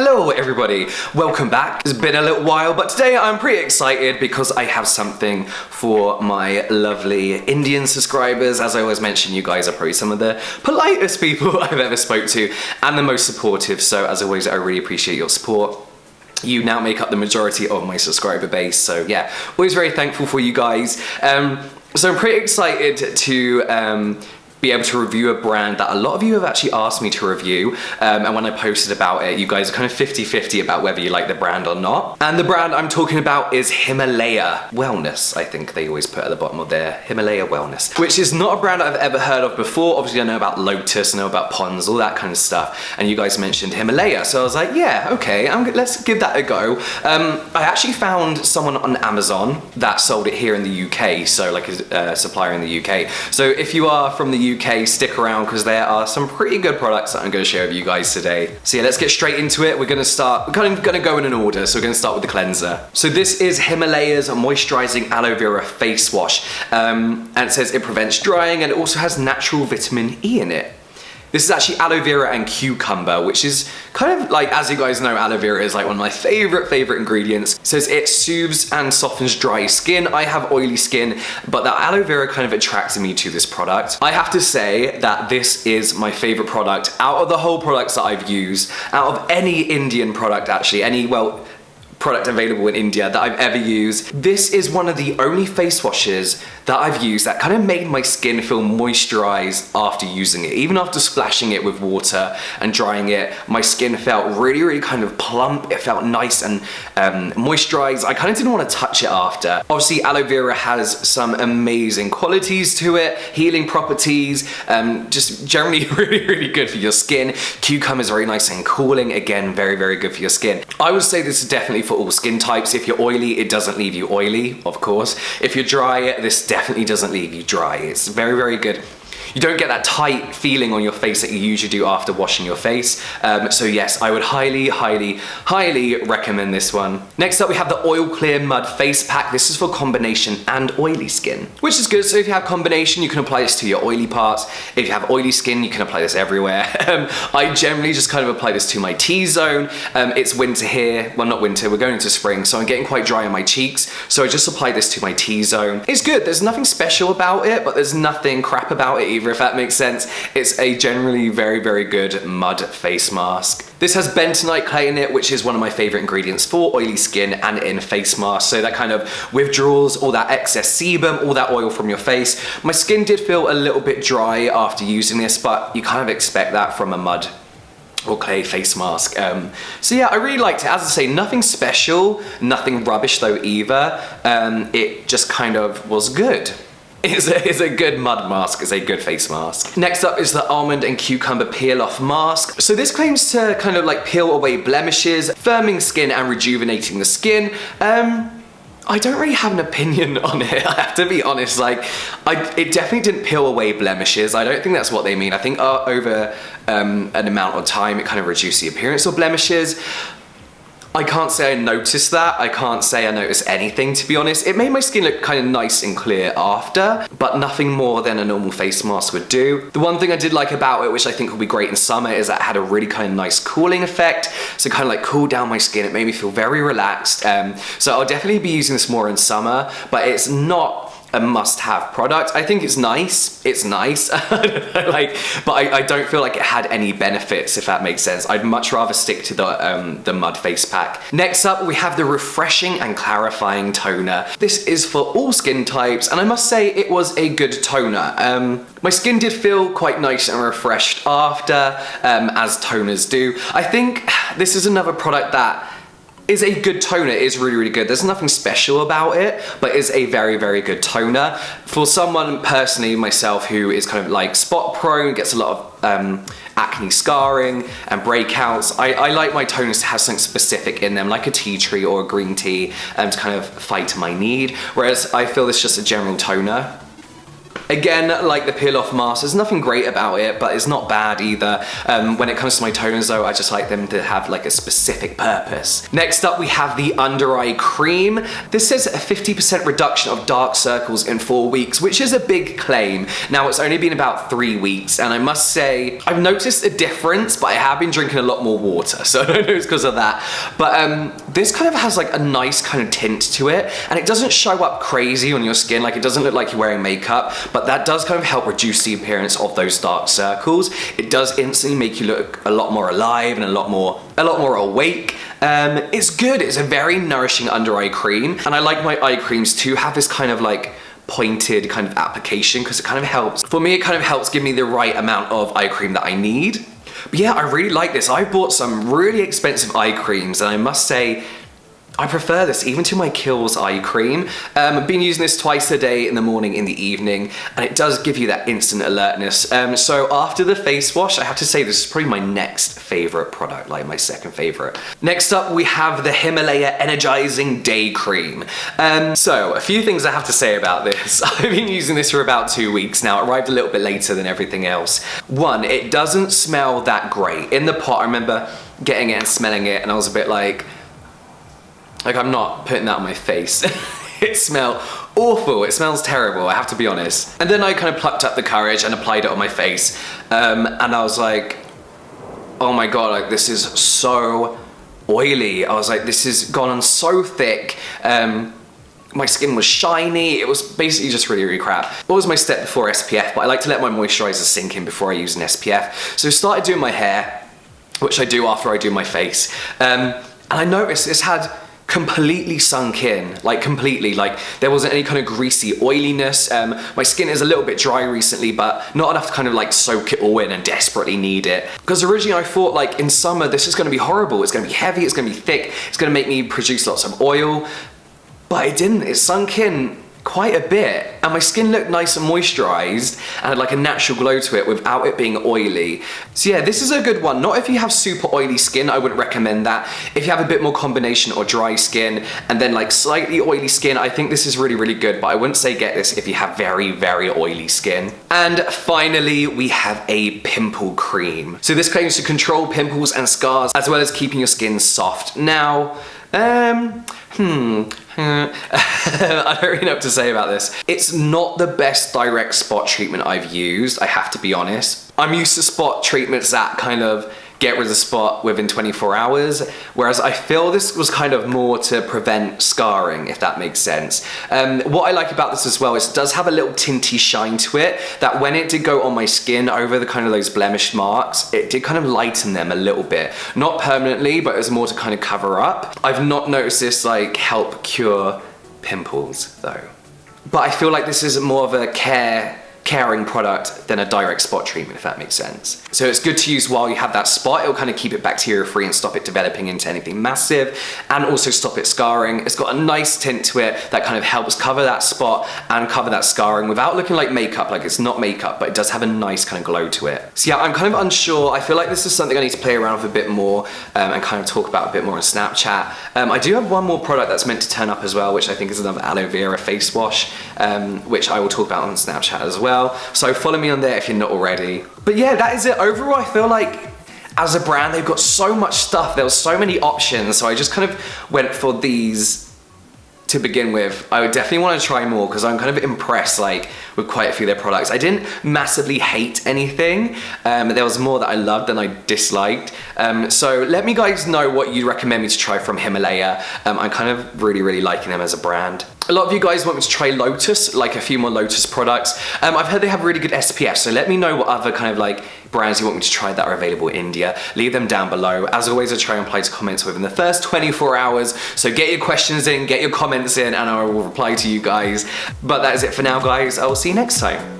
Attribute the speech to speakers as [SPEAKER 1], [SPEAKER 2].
[SPEAKER 1] Hello everybody, welcome back. It's been a little while, but today I'm pretty excited because I have something for my lovely Indian subscribers. As I always mention, you guys are probably some of the politest people I've ever spoke to and the most supportive, so as always I really appreciate your support. You now make up the majority of my subscriber base, so yeah, always very thankful for you guys. So I'm pretty excited to be able to review a brand that a lot of you have actually asked me to review, and when I posted about it, you guys are kind of 50-50 about whether you like the brand or not. And the brand I'm talking about is Himalaya Wellness, I think they always put at the bottom of their Himalaya Wellness, which is not a brand I've ever heard of before. Obviously I know about Lotus, I know about Pond's, all that kind of stuff, and you guys mentioned Himalaya, so I was like, yeah, okay, let's give that a go. I actually found someone on Amazon that sold it here in the UK, so like a supplier in the UK. So if you are from the UK, stick around because there are some pretty good products that I'm going to share with you guys today. So yeah, let's get straight into it. We're going to go in an order, so we're going to start with the cleanser. So this is Himalaya's moisturizing aloe vera face wash, and it says it prevents drying and it also has natural vitamin E in it. This is actually aloe vera and cucumber, which is kind of like, as you guys know, aloe vera is like one of my favorite ingredients. It says it soothes and softens dry skin. I have oily skin, but the aloe vera kind of attracted me to this product. I have to say that this is my favorite product out of the whole products that I've used, out of any Indian product actually, product available in India that I've ever used. This is one of the only face washes that I've used that kind of made my skin feel moisturized after using it. Even after splashing it with water and drying it, my skin felt really kind of plump. It felt nice and moisturized. I kind of didn't want to touch it after. Obviously aloe vera has some amazing qualities to it, healing properties, just generally really good for your skin. Cucumber is very nice and cooling, again very good for your skin. I would say this is definitely for all skin types. If you're oily, it doesn't leave you oily, of course. If you're dry, this definitely doesn't leave you dry. It's very good. You don't get that tight feeling on your face that you usually do after washing your face. So yes, I would highly recommend this one. Next up, we have the Oil Clear Mud Face Pack. This is for combination and oily skin, which is good. So if you have combination, you can apply this to your oily parts. If you have oily skin, you can apply this everywhere. I generally just kind of apply this to my T-zone. It's winter here. Well, not winter, we're going into spring, so I'm getting quite dry on my cheeks. So I just apply this to my T-zone. It's good. There's nothing special about it, but there's nothing crap about it either, if that makes sense. It's a generally very good mud face mask. This has bentonite clay in it, which is one of my favorite ingredients for oily skin and in face masks. So that kind of withdraws all that excess sebum, all that oil from your face. My skin did feel a little bit dry after using this, but you kind of expect that from a mud or clay face mask. So yeah, I really liked it. As I say, nothing special, nothing rubbish though either. It just kind of was good. It's a good mud mask, it's a good face mask. Next up is the Almond and Cucumber Peel Off Mask. So this claims to kind of like peel away blemishes, firming skin and rejuvenating the skin. I don't really have an opinion on it, I have to be honest. Like, it definitely didn't peel away blemishes. I don't think that's what they mean. I think over an amount of time, it kind of reduced the appearance of blemishes. I can't say I noticed that. I can't say I noticed anything, to be honest. It made my skin look kind of nice and clear after, but nothing more than a normal face mask would do. The one thing I did like about it, which I think will be great in summer, is that it had a really kind of nice cooling effect. So kind of like cooled down my skin. It made me feel very relaxed. So I'll definitely be using this more in summer, but it's not a must-have product. I think it's nice. It's nice. But I don't feel like it had any benefits, if that makes sense. I'd much rather stick to the mud face pack. Next up, we have the Refreshing and Clarifying Toner. This is for all skin types, and I must say it was a good toner. My skin did feel quite nice and refreshed after, as toners do. I think this is another product that is a good toner. It is really good. There's nothing special about it, but it's a very good toner. For someone, personally, myself, who is kind of like spot prone, gets a lot of acne scarring and breakouts, I like my toners to have something specific in them, like a tea tree or a green tea, to kind of fight my need. Whereas I feel this is just a general toner. Again, like the peel off mask, there's nothing great about it, but it's not bad either. When it comes to my toners though, I just like them to have like a specific purpose. Next up, we have the under eye cream. This says a 50% reduction of dark circles in 4 weeks, which is a big claim. Now, it's only been about 3 weeks, and I must say, I've noticed a difference, but I have been drinking a lot more water, so I don't know it's because of that. But this kind of has like a nice kind of tint to it, and it doesn't show up crazy on your skin. Like, it doesn't look like you're wearing makeup, but that does kind of help reduce the appearance of those dark circles. It does instantly make you look a lot more alive and a lot more awake. It's good. It's a very nourishing under eye cream, and I like my eye creams to have this kind of like pointed kind of application, because it kind of helps. For me, it kind of helps give me the right amount of eye cream that I need. But yeah, I really like this. I bought some really expensive eye creams, and I must say, I prefer this even to my Kiehl's eye cream. I've been using this twice a day, in the morning, in the evening, and it does give you that instant alertness. So after the face wash, I have to say this is probably my next favorite product, like my second favorite. Next up, we have the Himalaya Energizing Day Cream. So a few things I have to say about this. I've been using this for about 2 weeks now. It arrived a little bit later than everything else. One, it doesn't smell that great. In the pot, I remember getting it and smelling it, and I was a bit like I'm not putting that on my face. It smelled awful. It smells terrible, I have to be honest. And then I kind of plucked up the courage and applied it on my face. And I was like, oh my God, like this is so oily. I was like, this has gone on so thick. My skin was shiny. It was basically just really, really crap. What was my step before SPF? But I like to let my moisturiser sink in before I use an SPF. So I started doing my hair, which I do after I do my face. And I noticed this had completely sunk in, like completely, like there wasn't any kind of greasy oiliness. My skin is a little bit dry recently, but not enough to kind of like soak it all in and desperately need it. Because originally I thought like in summer this is going to be horrible, it's going to be heavy, it's going to be thick, it's going to make me produce lots of oil, but it didn't. It sunk in quite a bit, and my skin looked nice and moisturized and had like a natural glow to it without it being oily. So yeah, this is a good one. Not if you have super oily skin, I wouldn't recommend that. If you have a bit more combination or dry skin and then like slightly oily skin, I think this is really, really good, but I wouldn't say get this if you have very, very oily skin. And finally, we have a pimple cream. So this claims to control pimples and scars as well as keeping your skin soft. Now, I don't really know what to say about this. It's not the best direct spot treatment I've used, I have to be honest. I'm used to spot treatments that kind of get rid of the spot within 24 hours, whereas I feel this was kind of more to prevent scarring, if that makes sense. What I like about this as well is it does have a little tinty shine to it, that when it did go on my skin over the kind of those blemish marks, it did kind of lighten them a little bit. Not permanently, but it was more to kind of cover up. I've not noticed this like help cure pimples though. But I feel like this is more of a caring product than a direct spot treatment, if that makes sense. So it's good to use while you have that spot. It'll kind of keep it bacteria free and stop it developing into anything massive, and also stop it scarring. It's got a nice tint to it that kind of helps cover that spot and cover that scarring without looking like makeup. Like, it's not makeup, but it does have a nice kind of glow to it. So yeah, I'm kind of unsure. I feel like this is something I need to play around with a bit more and kind of talk about a bit more on Snapchat. I do have one more product that's meant to turn up as well, which I think is another aloe vera face wash, which I will talk about on Snapchat as well. So follow me on there if you're not already. But yeah, that is it. Overall, I feel like as a brand, they've got so much stuff. There was so many options. So I just kind of went for these to begin with. I would definitely want to try more because I'm kind of impressed like with quite a few of their products. I didn't massively hate anything. There was more that I loved than I disliked. So let me guys know what you'd recommend me to try from Himalaya. I'm kind of really, really liking them as a brand. A lot of you guys want me to try Lotus, like a few more Lotus products. I've heard they have really good SPF, so let me know what other kind of like brands you want me to try that are available in India. Leave them down below. As always, I try and reply to comments within the first 24 hours. So get your questions in, get your comments in, and I will reply to you guys. But that is it for now, guys. I will see you next time.